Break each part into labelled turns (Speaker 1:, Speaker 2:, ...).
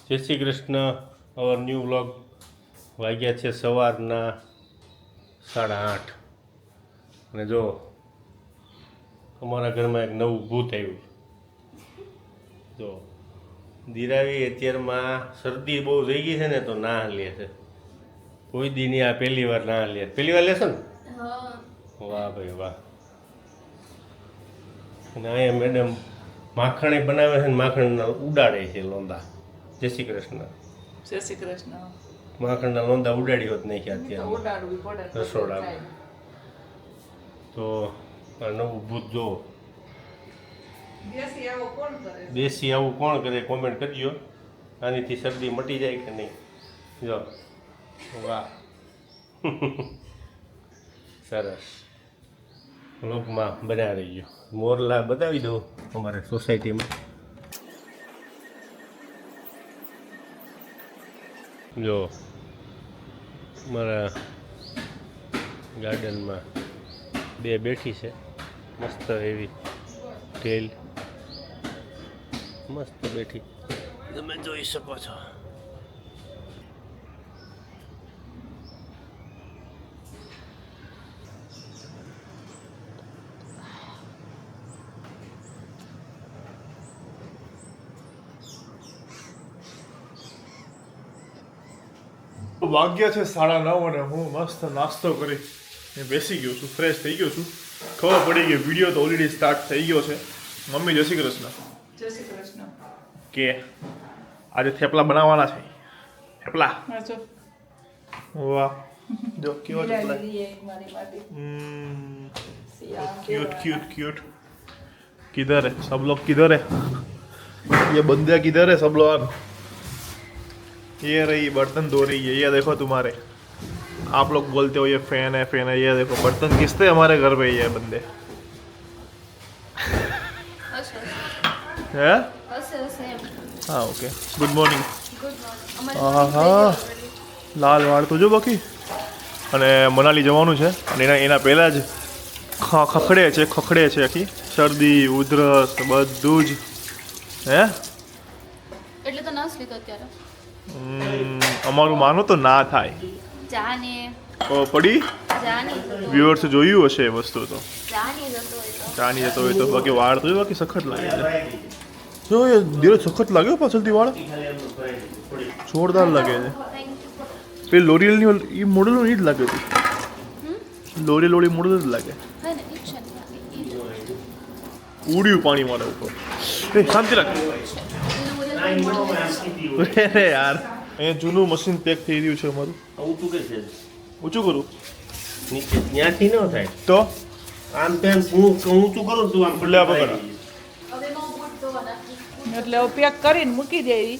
Speaker 1: જય Shri Krishna. Our new vlog. વાગ્યા છે સવારના 8:30 અને જો અમારા ઘરમાં એક નવું ભૂત આવ્યું. જો દિરાવી અત્યારમાં શરદી બહુ થઈ ગઈ છે ને તો ના લે છે. કોઈ દી નહીં, આ પહેલી વાર ના લે. પહેલી વાર લેશે ને? વાહ ભાઈ વાહ. અને અહીંયા મેડમ માખણ બનાવે છે ને માખણના ઉડાડે છે લોંદા. જય શ્રી કૃષ્ણ.
Speaker 2: જય શ્રી કૃષ્ણ.
Speaker 1: માખણના લોંદા ઉડાડી હોત નહીં અત્યારે
Speaker 2: ઉડાડવી પડે
Speaker 1: રસોડા. તો આ નવું ભૂત જો
Speaker 2: દેશી આવો કોણ કરે?
Speaker 1: દેશી આવું કોણ કરે કોમેન્ટ કરજો. આનીથી શરદી મટી જાય કે નહીં. જો વાહ સરસ. લોકમાં બનાવી ગયો. મોરલા બતાવી દઉં અમારે સોસાયટીમાં. જો મારા ગાર્ડનમાં બે બેઠી છે મસ્ત એવી ટેલ મસ્ત બેઠી તમે જોઈ શકો છો.
Speaker 3: વાગ્યા છે 9:30 અને હું મસ્ત નાસ્તો કરી બેસી ગયો છું, ફ્રેશ થઈ ગયો છું. ખબર પડી ગઈ વિડીયો તો ઓલરેડી સ્ટાર્ટ થઈ ગયો છે. મમ્મી જય શ્રી કૃષ્ણ.
Speaker 2: જય શ્રી કૃષ્ણ.
Speaker 3: કે આજે થેપલા બનાવવાના છે. થેપલા
Speaker 2: આજો
Speaker 3: વાહ જો કેવો થેપલા.
Speaker 2: મારી માટે
Speaker 3: क्यूट क्यूट क्यूट. किधर है सब लोग? किधर है ये बंदे? किधर है सब लोग? ये रही बर्तन धो रही है. ये देखो तुम्हारे, आप लोग बोलते हो ये फैन है फैन है. ये देखो बर्तन किसते हमारे घर पे ये बंदे है. हाँ ओके. Good morning. હા લાલ વાળ તો જો બાકી. અને મનાલી જવાનું છે અને એના પહેલાં જ ખખડે છે આખી શરદી ઉધરસ બધું જ. હે
Speaker 4: એટલે તો નસ લીધો અત્યારે.
Speaker 3: અમારું માનો તો ના થાય.
Speaker 4: જાને
Speaker 3: પડી
Speaker 4: જાની
Speaker 3: વ્યુઅર્સ જોયું હશે એ વસ્તુ તો.
Speaker 4: જાની જતો હોય તો
Speaker 3: ચાની જતો હોય તો બાકી વાળ તો બાકી સખત લાગે છે. જો એ ધીરે સખત લાગ્યો પાછળથી વાળ જોરદાર લાગે છે. પેલી લોરિયલની એ મોડલ એ જ લાગે છે. લોરી મોડલ જ લાગે. ઉડ્યું પાણી મારે ઉપર. એ શાંતિ રાખ. અરે યાર અહીંયા જૂનું મશીન પેક થઈ રહ્યું છે અમારું.
Speaker 1: ઊંચું કે છે
Speaker 3: ઊંચું કરું
Speaker 1: નીચે ત્યાંથી ન થાય.
Speaker 3: તો
Speaker 1: આમ તેમ ઊંચું કરું તું આમ
Speaker 3: એટલે આ પકડ.
Speaker 2: એટલે હું પેક કરીને મૂકી દેવી.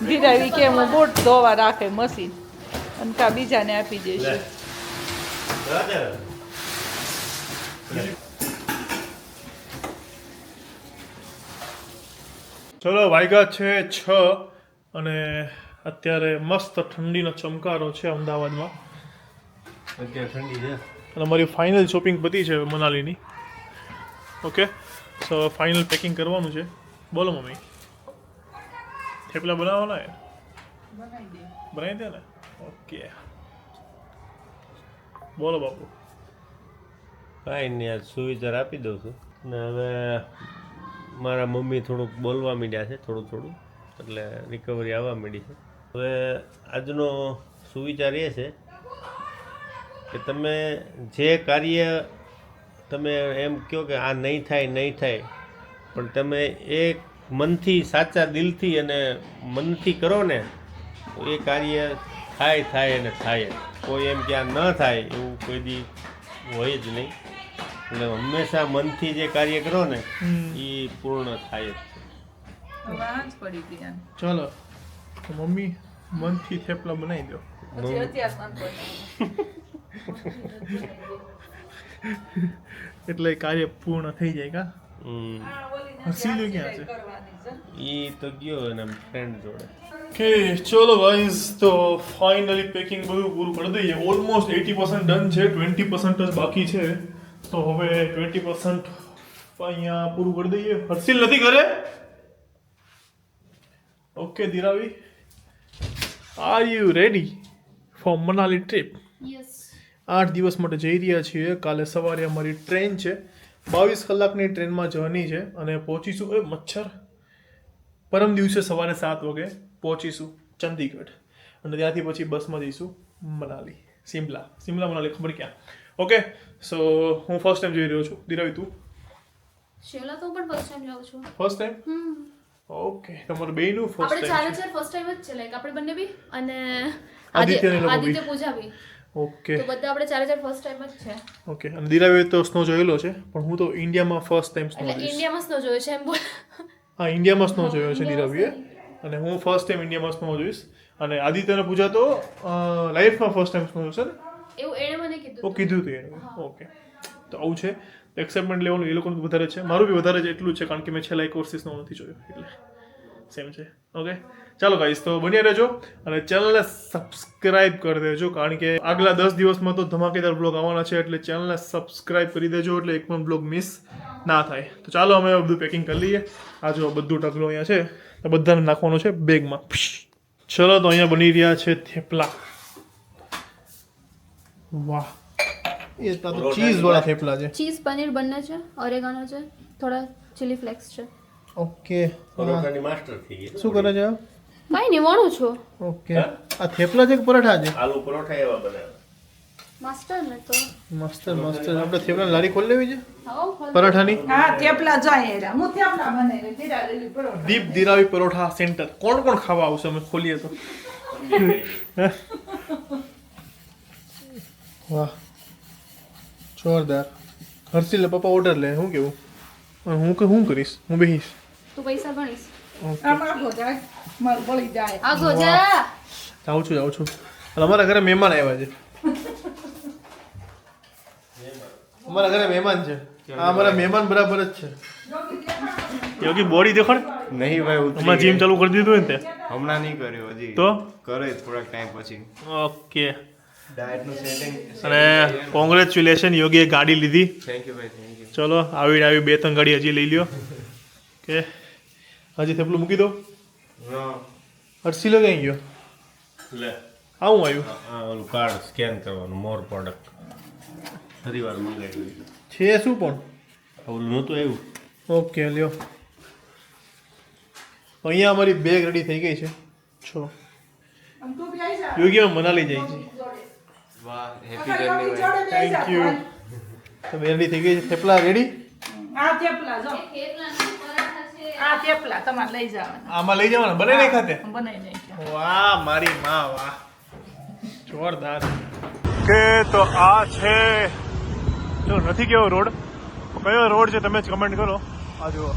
Speaker 2: ધીરાવી કે હું બૂટ ધોવા રાખે મશીન અને કા બીજાને આપી દઈશું.
Speaker 3: ચલો વાગ્યા છે 6 અને અત્યારે મસ્ત ઠંડીનો ચમકારો છે અમદાવાદમાં.
Speaker 1: અત્યારે ઠંડી છે
Speaker 3: અને અમારી ફાઇનલ શોપિંગ પતી છે મનાલીની. ઓકે સો ફાઇનલ પેકિંગ કરવાનું છે. બોલો મમ્મી થેપલા બનાવવાના છે? બનાવી દે ને. ઓકે બોલો બાપુ.
Speaker 1: કાંઈ નહીં, આ સુવિચાર આપી દઉં છું. ને હવે મારા મમ્મી થોડુંક બોલવા માંડ્યા છે થોડું એટલે રિકવરી આવવા માંડી છે. હવે આજનો સુવિચાર એ છે કે તમે જે કાર્ય તમે એમ કહો કે આ નહીં થાય પણ તમે એક મનથી સાચા દિલથી અને મનથી કરો ને તો એ કાર્ય થાય અને થાય. કોઈ એમ કે આ ન થાય એવું કોઈ દી હોય જ નહીં. એટલે હંમેશા મનથી જે કાર્ય કરો ને એ પૂર્ણ થાય જ છે.
Speaker 2: વાંચ પડી ગઈ આને.
Speaker 3: ચાલો તો મમ્મી મનથી થેપલા બનાવી દો.
Speaker 2: પછી અત્યારે સાંજ
Speaker 3: એટલે કાર્ય પૂર્ણ થઈ જાય કા. હસીલો ક્યાં છે?
Speaker 1: એ તો ગયો એના ફ્રેન્ડ જોડે.
Speaker 3: કે ચલો ગાઈઝ તો ફાઇનલી પેકિંગ બધું પૂરું કરી દઈએ. ઓલમોસ્ટ 80% ડન છે, 20% જ બાકી છે. તો હવે 20% અહીંયા પૂરું કરી દઈએ. હર્ષિલ નથી ઘરે? ઓકે દિરાવી, are you ready for Manali trip?
Speaker 4: Yes
Speaker 3: 8 દિવસ માટે જઈ રહ્યા છીએ. કાલે સવારે અમારી ટ્રેન છે, 22 કલાકની ટ્રેનમાં જર્ની છે અને પહોંચીશું મચ્છર પરમ દિવસે સવારે 7 વાગે પહોંચીશું ચંદીગઢ અને ત્યાંથી પછી બસમાં જઈશું મનાલી, સિમલા મનાલી ખબર ક્યાં. ઓકે, સો હું ફર્સ્ટ ટાઈમ જઈ રહ્યો છું. દિરાવી તું?
Speaker 4: શિમલા તો હું પણ ફર્સ્ટ ટાઈમ જાઉં છું.
Speaker 3: First time? ઓકે, તમારું બેયનું ફર્સ્ટ
Speaker 4: આપણે
Speaker 3: ટાઈમ
Speaker 4: ચારે ફર્સ્ટ ટાઈમ જ છે, લાઈક આપણે બંને બી અને
Speaker 3: આદિત્ય ને લોકો બી.
Speaker 4: આદિત્ય પૂજા બી.
Speaker 3: ઓકે
Speaker 4: તો બધા આપણે ચારે ફર્સ્ટ ટાઈમ જ છે.
Speaker 3: ઓકે. અને દિરાવીએ તો સ્નો જોયેલો છે, પણ હું તો ઇન્ડિયામાં ફર્સ્ટ ટાઈમ સ્નો
Speaker 4: એટલે
Speaker 3: જોઈશ.
Speaker 4: ઇન્ડિયામાં સ્નો જોયો છે એમ બોલ.
Speaker 3: હા, ઇન્ડિયામાં સ્નો જોયો છે દિરાવીએ, અને હું ફર્સ્ટ ટાઈમ ઇન્ડિયામાં સ્નો જોઈશ. અને આદિત્યને પૂજા તો લાઈફમાં ફર્સ્ટ ટાઈમ સ્નો જોશે ને?
Speaker 4: એવું એણે મને કીધું
Speaker 3: ઓ કીધું હતું એને. ઓકે, તો આવું છે. એક્સાઇટમેન્ટ લેવાનું એ લોકોનું વધારે છે, મારું બી વધારે છે. એટલું જ છે કારણ કે મેં છેલ્લા એક વર્ષથી સ્નો નથી જોયો, એટલે સેમ છે. ઓકે, ચાલો ગાઈસ, તો બન્યા રહેજો અને ચેનલને સબસ્ક્રાઇબ કરી દેજો, કારણ કે આગલા 10 દિવસમાં તો ધમાકેદાર બ્લોગ આવવાના છે, એટલે ચેનલને સબસ્ક્રાઇબ કરી દેજો એટલે એક પણ બ્લોગ મિસ ના થાય. તો ચાલો અમે બધું પેકિંગ કરી લઈએ. આ જો બધું ટકલું અહીંયા છે, તો બધાને નાખવાનું છે બેગમાં. ચલો, તો અહીંયા બની રહ્યા છે થેપલા. વાહ, એ તો ચીઝ વાળા થેપલા છે.
Speaker 4: ચીઝ પનીર બંને છે, ઓરેગાનો છે, થોડા ચીલી ફ્લેક્સ છે.
Speaker 3: ઓકે,
Speaker 1: પરોઠાની માસ્ટર થઈ ગઈ.
Speaker 3: શું કરે છે?
Speaker 4: કઈ નહીં, વણું છું.
Speaker 3: ઓકે, આ થેપલા છે કે પરાઠા છે?
Speaker 1: આલુ પરોઠા એવા બનાવે.
Speaker 4: માસ્ટર ને તો
Speaker 3: મસ્ત મસ્ત. આપણે થેપલા લારી ખોલી લેવી છે
Speaker 4: આવો ખોલ.
Speaker 3: પરાઠાની.
Speaker 2: હા થેપલા જાય એરા હું થેપલા બનાવી દીરા લીલી પરોઠા.
Speaker 3: દીપ દિરાવી પરોઠા સેન્ટર. કોણ કોણ ખાવા આવશે અમે ખોલીએ તો? વાહ, જોરદાર. હર્ષિલ પપ્પા ઓર્ડર લે. હું કેવું? હું કરીશ? હું બેહીશ.
Speaker 4: તું પૈસા ગણીશ.
Speaker 2: આમાં આગો જાય મારું બળી જાય.
Speaker 4: આગો જા.
Speaker 3: જાઉં છું. અને અમારા ઘરે મહેમાન આવ્યા છે. અમારા ઘરે મહેમાન છે. આ અમારા મહેમાન બરાબર જ છે. યોગી બોડી દેખાડ.
Speaker 5: નહીં ભાઈ,
Speaker 3: હમણાં જીમ ચાલુ કરી દીધું ને તે?
Speaker 5: હમણાં નહીં કર્યું હજી.
Speaker 3: તો
Speaker 5: કરે થોડાક ટાઈમ પછી.
Speaker 3: ઓકે.
Speaker 5: ડાયટનું સેટિંગ.
Speaker 3: અને કોંગ્રેચ્યુલેશન, યોગીએ ગાડી લીધી.
Speaker 5: થેન્ક યુ ભાઈ, થેન્ક યુ.
Speaker 3: ચલો, આવી 2-3 ગાડી હજી લઈ લ્યો. કે હજી થેપલું મૂકી દો.
Speaker 5: હા.
Speaker 3: હર્ષિલો ક્યાં ગયો?
Speaker 1: લે
Speaker 3: આવું આવ્યું
Speaker 1: આ ઓલું કાર્ડ સ્કેન કરવાનું, મોર પ્રોડક્ટ ફરીવાર મંગાવ્યું
Speaker 3: છે શું પણ?
Speaker 1: ઓલું નહોતું આવ્યું.
Speaker 3: ઓકે, લ્યો. અહીંયા અમારી બેગ રેડી થઈ ગઈ છે. છો
Speaker 2: આમ તું બી આઈ જા.
Speaker 3: યોગી અમે મનાલી જાય છે.
Speaker 5: વાહ, હેપી
Speaker 2: આખા
Speaker 5: જર્ની
Speaker 2: યોગી
Speaker 5: ભાઈ.
Speaker 2: જોડે બેસી જા.
Speaker 3: Thank you. તો બે રેડી થઈ ગઈ છે. થેપલા રેડી?
Speaker 2: આ થેપલા જો.
Speaker 4: થેપલાના પરાઠા છે.
Speaker 2: આ થેપલા તમારે લઈ જવાના.
Speaker 3: આમાં લઈ જવાના, બને નહીં ખાતે?
Speaker 2: બનાવી નાખ્યા.
Speaker 3: વાહ મારી માં, વાહ, જોરદાર. કે તો આ છે, જો નથી કેવો રોડ, કયો રોડ છે તમે જ કમેન્ટ કરો. આ જુઓ,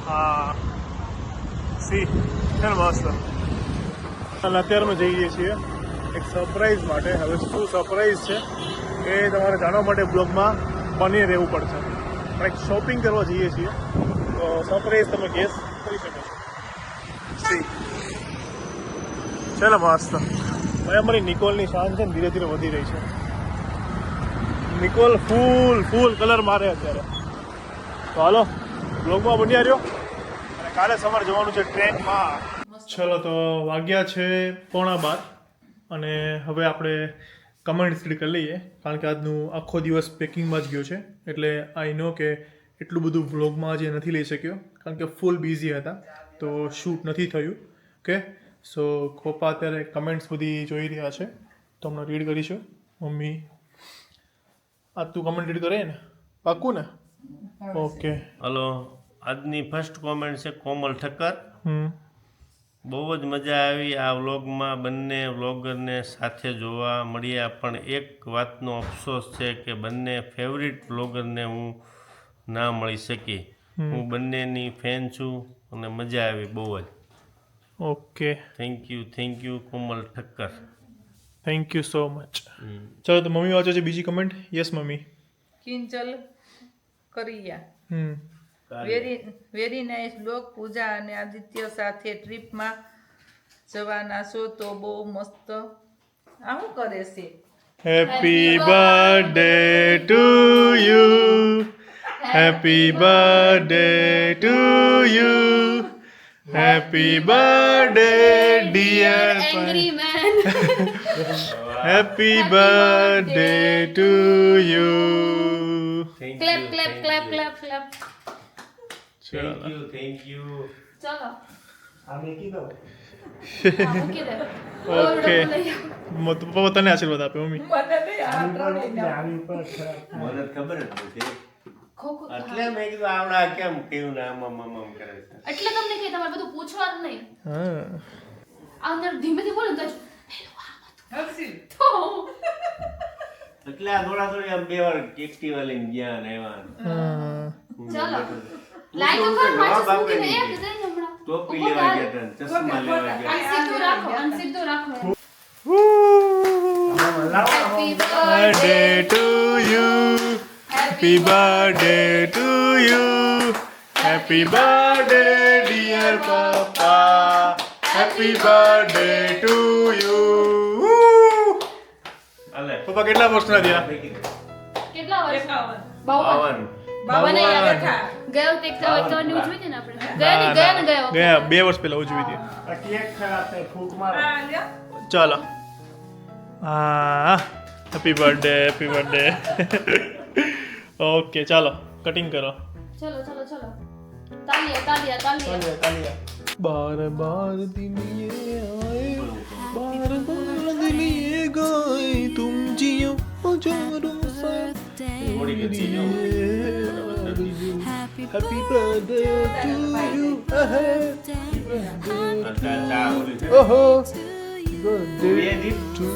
Speaker 3: હા, સી છે ને મસ્ત. અને અત્યારે અમે જઈએ છીએ એક સરપ્રાઈઝ માટે. હવે શું સરપ્રાઈઝ છે એ તમારે જાણવા માટે બ્લોગમાં બની રહેવું પડશે. કંઈક શોપિંગ કરવા જઈએ છીએ, તો સરપ્રાઈઝ તમે ગેસ કરી શકો છો. સી છે ને મસ્ત. ભાઈ અમારી નિકોલની શાન છે ને ધીરે ધીરે વધી રહી છે. નિકોલ ફૂલ કલર મારે અત્યારે. તો હાલો, બ્લોગમાં બન્યા રહ્યો. અને કાલે સવારે જવાનું છે ટ્રેનમાં. ચલો, તો વાગ્યા છે 11:15 અને હવે આપણે કમેન્ટ્સ રીડ કરી લઈએ, કારણ કે આજનું આખો દિવસ પેકિંગમાં જ ગયો છે. એટલે આઈ નો કે એટલું બધું વ્લોગમાં આજે નથી લઈ શક્યો, કારણ કે ફૂલ બિઝી હતા, તો શૂટ નથી થયું. ઓકે, સો ખોપા અત્યારે કમેન્ટ્સ બધી જોઈ રહ્યા છે, તો હમણાં રીડ કરીશું. મમ્મી, આ તું કમેન્ટ રીડ કરે ને? પાક્કું ને? ઓકે.
Speaker 1: હલો, આજની ફર્સ્ટ કોમેન્ટ છે કોમલ ઠક્કર.
Speaker 3: હમ.
Speaker 1: બહુ જ મજા આવી આ વ્લોગમાં. બંને વ્લોગરને સાથે જોવા મળ્યા, પણ એક વાતનો અફસોસ છે કે બંને ફેવરિટ વ્લોગરને હું ના મળી શકી. હું બંનેની ફેન છું અને મજા આવી બહુ જ.
Speaker 3: Okay,
Speaker 1: thank you Komal Thakkar.
Speaker 3: Thank you so much. ચલો, તો મમ્મી વાંચો છે બીજી કમેન્ટ. યસ મમ્મી.
Speaker 2: Kinchal Kariya.
Speaker 3: Hmm.
Speaker 2: Very nice blog. Pooja અને આદિત્ય સાથે ટ્રીપમાં જવાના છો તો બહુ મસ્ત. આ શું કરે છે?
Speaker 3: Happy birthday to you, happy birthday to you, Happy birthday, dear
Speaker 4: Angry man.
Speaker 3: Happy birthday to you.
Speaker 1: Thank
Speaker 4: Clap,
Speaker 1: you,
Speaker 4: clap,
Speaker 1: thank
Speaker 4: clap,
Speaker 1: you.
Speaker 4: clap, clap.
Speaker 1: Thank you.
Speaker 4: ચલો
Speaker 5: આ મેકી દો
Speaker 4: હા, મૂકી દે.
Speaker 3: Okay.
Speaker 4: ઓરડો લઈ આવો.
Speaker 3: પપ્પા તને આશીર્વાદ આપે મમ્મી.
Speaker 2: મને નહીં આ ત્રણેયને.
Speaker 5: આવી ઉપર
Speaker 1: મને ખબર જ નથી
Speaker 4: ખોખો
Speaker 1: એટલે મેં કીધું આવડા કેમ કેવું ને આમ કરે છે
Speaker 4: એટલે તમને કે તમારે બધું પૂછવાનું નહીં.
Speaker 3: હા.
Speaker 4: આ અંદર ધીમેથી બોલો ને તો જ
Speaker 2: હર્ષિલ.
Speaker 4: તો
Speaker 1: એટલે આ થોડા થોડી આમ બે વાર એક્ટિવા લઈને ગયા ને એવા
Speaker 3: હા.
Speaker 4: ચાલો. લાઈ તો ખરો માચીસ મૂકીને એક દે ને હમણાં.
Speaker 1: ટોપી
Speaker 4: ઉપર
Speaker 1: લેવા
Speaker 4: લાલ.
Speaker 1: ગયા હતા ને ચશ્મા લેવા ગયા
Speaker 4: અનસીધું રાખો, અનસીધું રાખો. Happy
Speaker 3: Birthday to you. Happy birthday to you. Happy birthday, dear Papa. Happy birthday to you.
Speaker 1: અલે
Speaker 3: પપ્પા કેટલા વર્ષના થયા?
Speaker 4: કેટલા વર્ષ?
Speaker 2: 51.
Speaker 4: 52.
Speaker 2: 52
Speaker 4: યાદ
Speaker 2: બેઠા.
Speaker 4: ગયો તે એકતાવનની ઉજવી હતી ને આપણે. ગયા ને ગયા.
Speaker 3: ગયા 2 વર્ષ પહેલા ઉજવી હતી.
Speaker 5: આ કેક ખરાબ થાય ફૂંક મારો
Speaker 2: હા, લ્યો.
Speaker 3: ચાલો. હા happy birthday happy birthday. Okay ચાલો કટિંગ કરો.
Speaker 4: ચલો ચલો ચલો. તાલિયા તાલિયા તાલિયા.
Speaker 3: बार बार दिन ये आए बार बार दिल ये गाए तुम जियो हजारों साल
Speaker 1: થોડી ગતી જો
Speaker 3: हैप्पी बर्थडे टू यू
Speaker 1: ચા ઓલી છે
Speaker 3: ओहो
Speaker 1: બે
Speaker 3: बर्थडे
Speaker 1: દીપ
Speaker 3: टू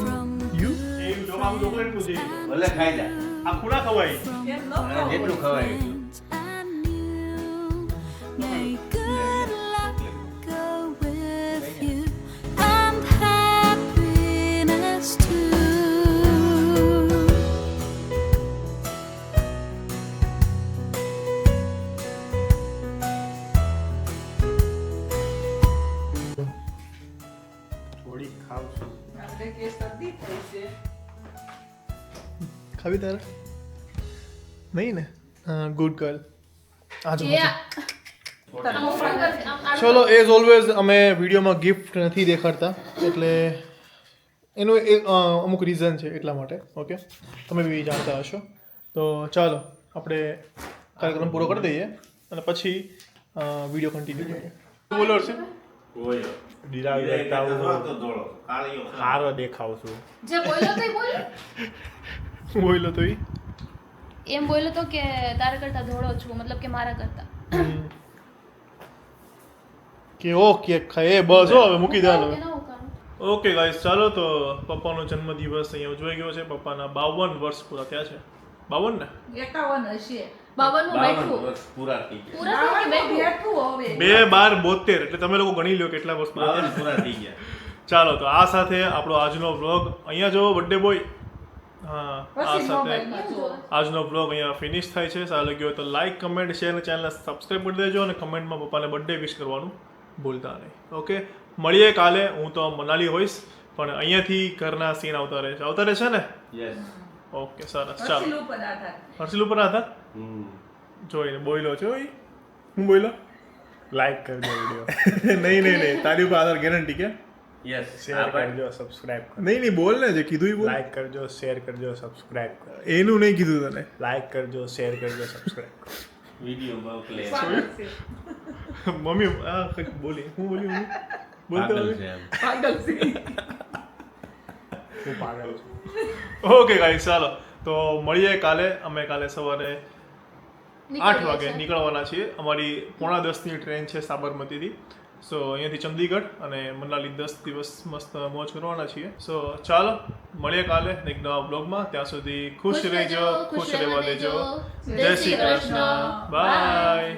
Speaker 3: यू એ જો આમ ચોકલેટ નું છે
Speaker 1: ભલે ખાઈ જા
Speaker 3: આ ખુલા ખવાય
Speaker 2: એમ ન
Speaker 1: અને
Speaker 2: કહો.
Speaker 1: જેટલું ખવાય એટલું
Speaker 6: May good luck go with you and happiness too.
Speaker 5: થોડી ખાવ છું
Speaker 2: આપણે કે શરદી થઈ છે.
Speaker 3: ખાવી તારે નહીં ને હા ગુડ ગર્લ આજો
Speaker 4: આમ ઉપર કર, આમ આડું
Speaker 3: ચલો એઝ ઓલવેઝ અમે વિડીયોમાં ગિફ્ટ નથી દેખાડતા એટલે એનું અમુક રીઝન છે એટલા માટે ઓકે તમે બી જાણતા હશો તો ચાલો આપણે કાર્યક્રમ પૂરો કરી દઈએ અને પછી વિડીયો કન્ટિન્યુ કરીએ બોલો છે
Speaker 1: ઓયો
Speaker 5: ડીરાવી
Speaker 1: તો
Speaker 5: દેખાવું
Speaker 1: ધોળો કાળિયો
Speaker 5: સારો દેખાવ છું
Speaker 4: જે બોલ્યો તો એ બોલ્યો.
Speaker 3: બોલો તો ઈ
Speaker 4: એમ બોલ્યો તો કે તારા કરતા ધોળો છું મતલબ કે મારા કરતા.
Speaker 3: કે ઓકે ખાય એ બસ હો હવે મૂકી
Speaker 4: કે
Speaker 3: દેવાનું
Speaker 4: ના ઉકાળું.
Speaker 3: ઓકે ગાઈસ ચાલો તો પપ્પાનો જન્મદિવસ અહીંયા ઉજવાઈ ગયો છે પપ્પાના 52 વર્ષ પૂરા થયા છે 52 ને
Speaker 2: 51 હશે.
Speaker 4: 52 નું
Speaker 1: 52
Speaker 4: બેઠું.
Speaker 1: વર્ષ પૂરા થઈ ગયા
Speaker 4: પૂરા થઈ ગયા બેઠું.
Speaker 2: બેઠું હવે.
Speaker 3: 2 12 72 એટલે તમે લોકો ગણી લો કેટલા વર્ષ પૂરા થયા
Speaker 1: 52 પૂરા થઈ ગયા
Speaker 3: ચાલો તો આ સાથે આપણો આજનો વ્લોગ અહીંયા જો બર્થડે બોય હા આ
Speaker 2: પછી
Speaker 3: સાથે
Speaker 2: મોબાઈલમાં જુઓ.
Speaker 3: આજનો વ્લોગ અહીંયા ફિનિશ થાય છે સારો લાગ્યો હોય તો લાઈક કમેન્ટ શેર અને ચેનલને સબસ્ક્રાઈબ કરી દેજો અને કમેન્ટમાં પપ્પાને બર્થડે વિશ કરવાનું ભૂલતા નહીં ઓકે મળીએ કાલે હું તો મનાલી હોઈશ પણ અહીંયાથી ઘરના સીન આવતા રહે છે ને
Speaker 1: યસ
Speaker 3: ઓકે સરસ ચાલો
Speaker 2: હર્ષિલ ઉપર આધાર.
Speaker 3: હર્ષિલ ઉપર હતા જોઈને બોયલો છો ઈ હું બોયલો
Speaker 5: લાઈક કરજો વિડીયો
Speaker 3: નહીં તારી ઉપર આધાર ગેરંટી કે
Speaker 1: યસ
Speaker 5: શેર કરજો સબસ્ક્રાઇબ કરજો
Speaker 3: નહીં બોલ ને જે કીધું ઈ બોલ
Speaker 5: લાઈક કરજો શેર કરજો સબસ્ક્રાઇબ કરજો
Speaker 3: એનું નહીં કીધું તને
Speaker 5: લાઈક કરજો શેર કરજો સબસ્ક્રાઇબ કરજો
Speaker 1: વિડિયો મોકલે
Speaker 2: પાગલ છે.
Speaker 3: મમ્મી આ કંઈક બોલી હું બોલી હું બોલતો
Speaker 1: પાગલ
Speaker 3: હવે?
Speaker 1: છે એમ
Speaker 2: પાગલ છે.
Speaker 5: હું પાગલ છું
Speaker 3: ઓકે ગાઈસ ચાલો તો મળીએ કાલે અમે કાલે સવારે 8 વાગે નીકળવાના છીએ અમારી 9:30ની ટ્રેન છે સાબરમતીથી સો અહીંયાથી ચંદીગઢ અને મનાલી 10 દિવસ મસ્ત મોજ કરવાના છીએ સો ચાલો મળીએ કાલે એક નવા બ્લોગમાં ત્યાં સુધી ખુશ રહેજો ખુશ રહેવા દેજો જય શ્રી કૃષ્ણ બાય